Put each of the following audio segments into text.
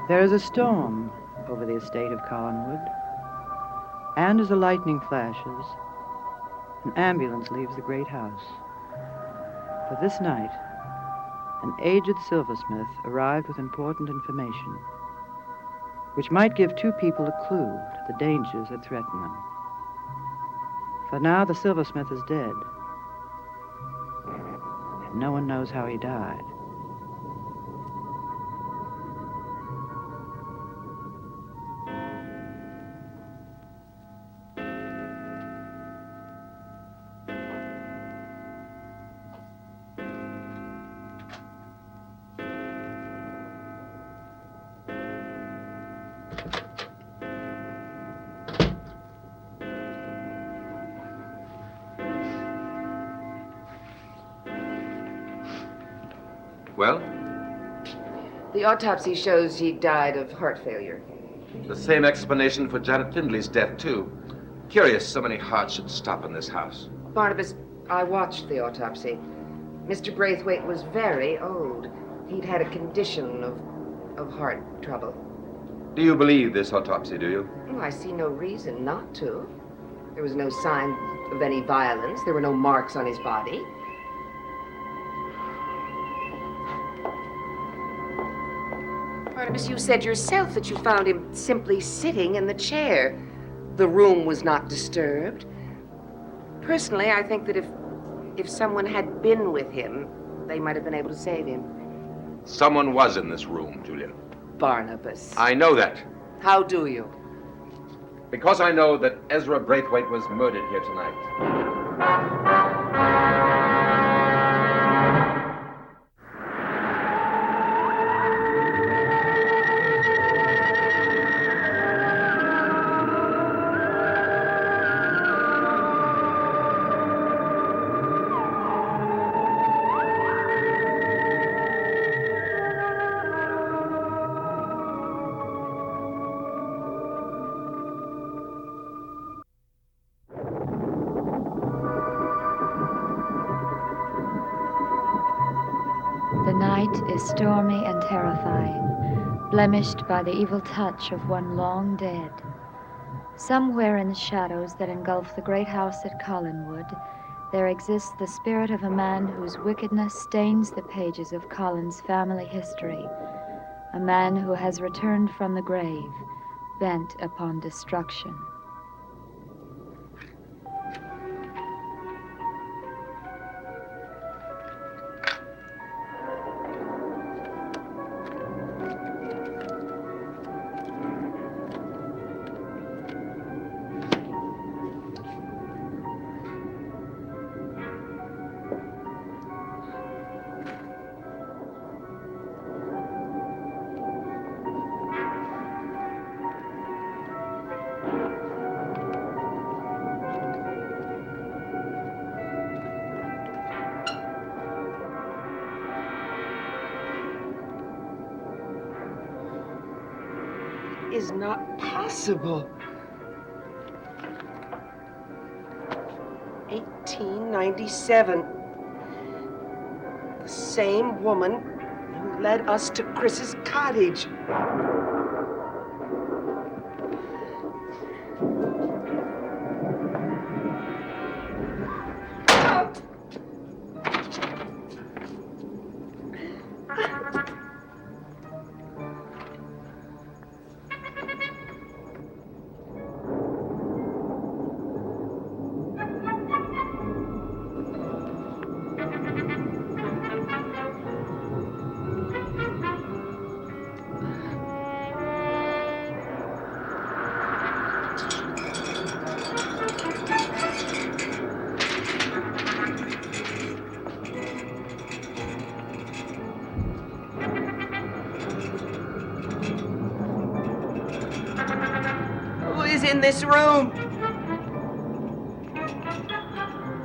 There is a storm over the estate of Collinwood, and as the lightning flashes, an ambulance leaves the great house. For this night, an aged silversmith arrived with important information, which might give two people a clue to the dangers that threaten them. For now the silversmith is dead, and no one knows how he died. Well, The autopsy shows he died of heart failure. the same explanation for Janet Findley's death, too. Curious so many hearts should stop in this house. Barnabas, I watched the autopsy. Mr. Braithwaite was very old. He'd had a condition of heart trouble. Do you believe this autopsy, do you? Well, I see no reason not to. There was no sign of any violence. There were no marks on his body. Barnabas, you said yourself that you found him simply sitting in the chair. The room was not disturbed. Personally, I think that if someone had been with him, they might have been able to save him. Someone was in this room, Julia. Barnabas. I know that. How do you? Because I know that Ezra Braithwaite was murdered here tonight. The night is stormy and terrifying, blemished by the evil touch of one long dead. Somewhere in the shadows that engulf the great house at Collinwood, there exists the spirit of a man whose wickedness stains the pages of Collin's family history, a man who has returned from the grave, bent upon destruction. Is not possible. 1897. The same woman who led us to Chris's cottage. In this room.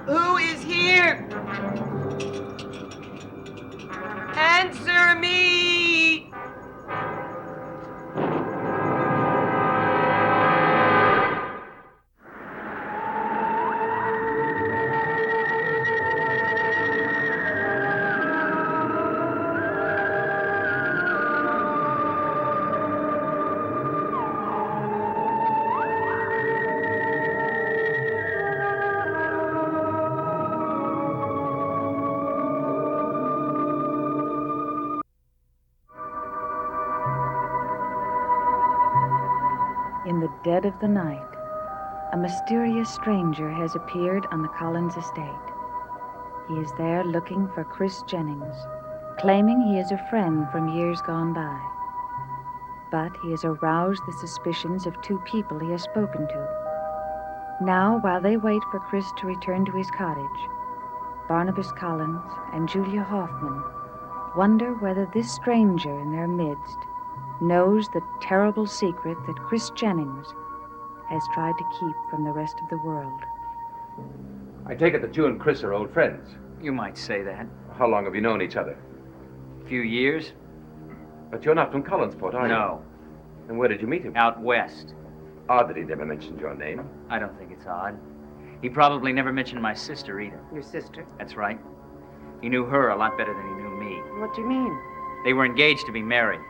Who is here? Answer me! dead of the night, a mysterious stranger has appeared on the Collins estate. He is there looking for Chris Jennings, claiming he is a friend from years gone by. But he has aroused the suspicions of two people he has spoken to. Now, while they wait for Chris to return to his cottage, Barnabas Collins and Julia Hoffman wonder whether this stranger in their midst knows the terrible secret that Chris Jennings has tried to keep from the rest of the world. I take it that you and Chris are old friends. You might say that. How long have you known each other? A few years? But you're not from Collinsport, are you? No. And where did you meet him? Out west. Odd that he never mentioned your name. I don't think it's odd. He probably never mentioned my sister either. Your sister? That's right. He knew her a lot better than he knew me. What do you mean? They were engaged to be married.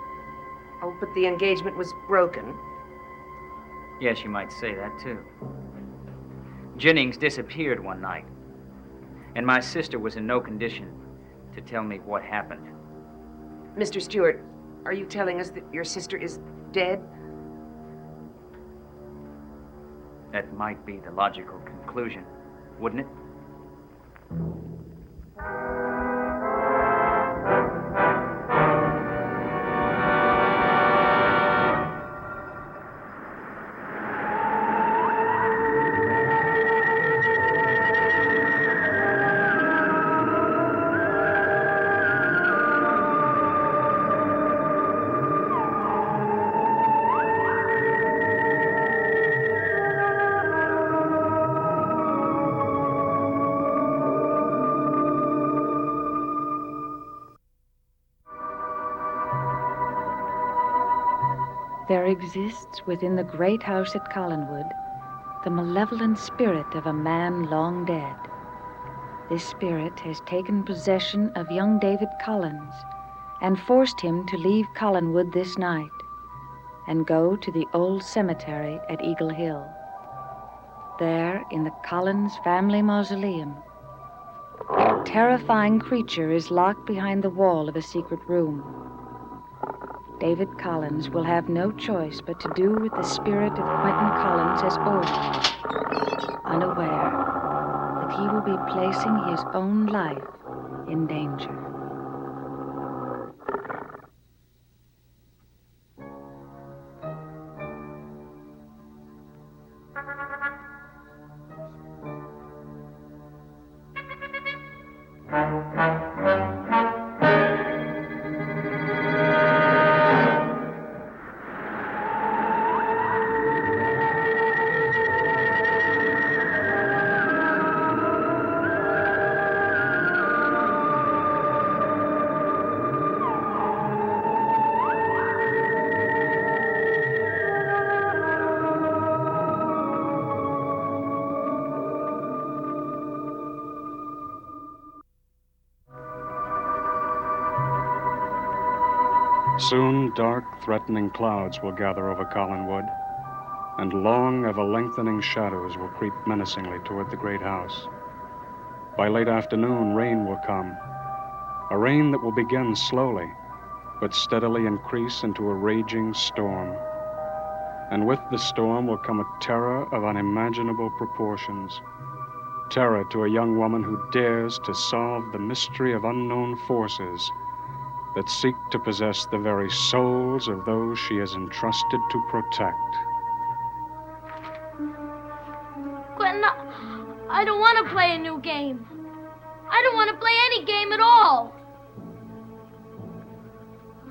Oh, but the engagement was broken. Yes, you might say that, too. Jennings disappeared one night, and my sister was in no condition to tell me what happened. Mr. Stewart, are you telling us that your sister is dead? That might be the logical conclusion, wouldn't it? There exists within the great house at Collinwood the malevolent spirit of a man long dead. This spirit has taken possession of young David Collins and forced him to leave Collinwood this night and go to the old cemetery at Eagle Hill. There, in the Collins family mausoleum, a terrifying creature is locked behind the wall of a secret room. David Collins will have no choice but to do what the spirit of Quentin Collins has ordered, unaware that he will be placing his own life in danger. Soon, dark, threatening clouds will gather over Collinwood, and long, ever-lengthening shadows will creep menacingly toward the great house. By late afternoon, rain will come, a rain that will begin slowly, but steadily increase into a raging storm. And with the storm will come a terror of unimaginable proportions, terror to a young woman who dares to solve the mystery of unknown forces that seek to possess the very souls of those she is entrusted to protect. Quentin, I don't want to play a new game. I don't want to play any game at all.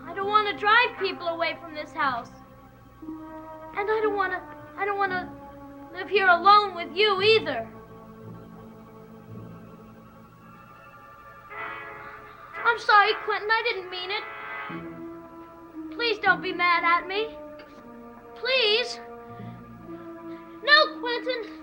I don't want to drive people away from this house. And I don't want to live here alone with you either. I'm sorry, Quentin, I didn't mean it. Please don't be mad at me. Please. No, Quentin.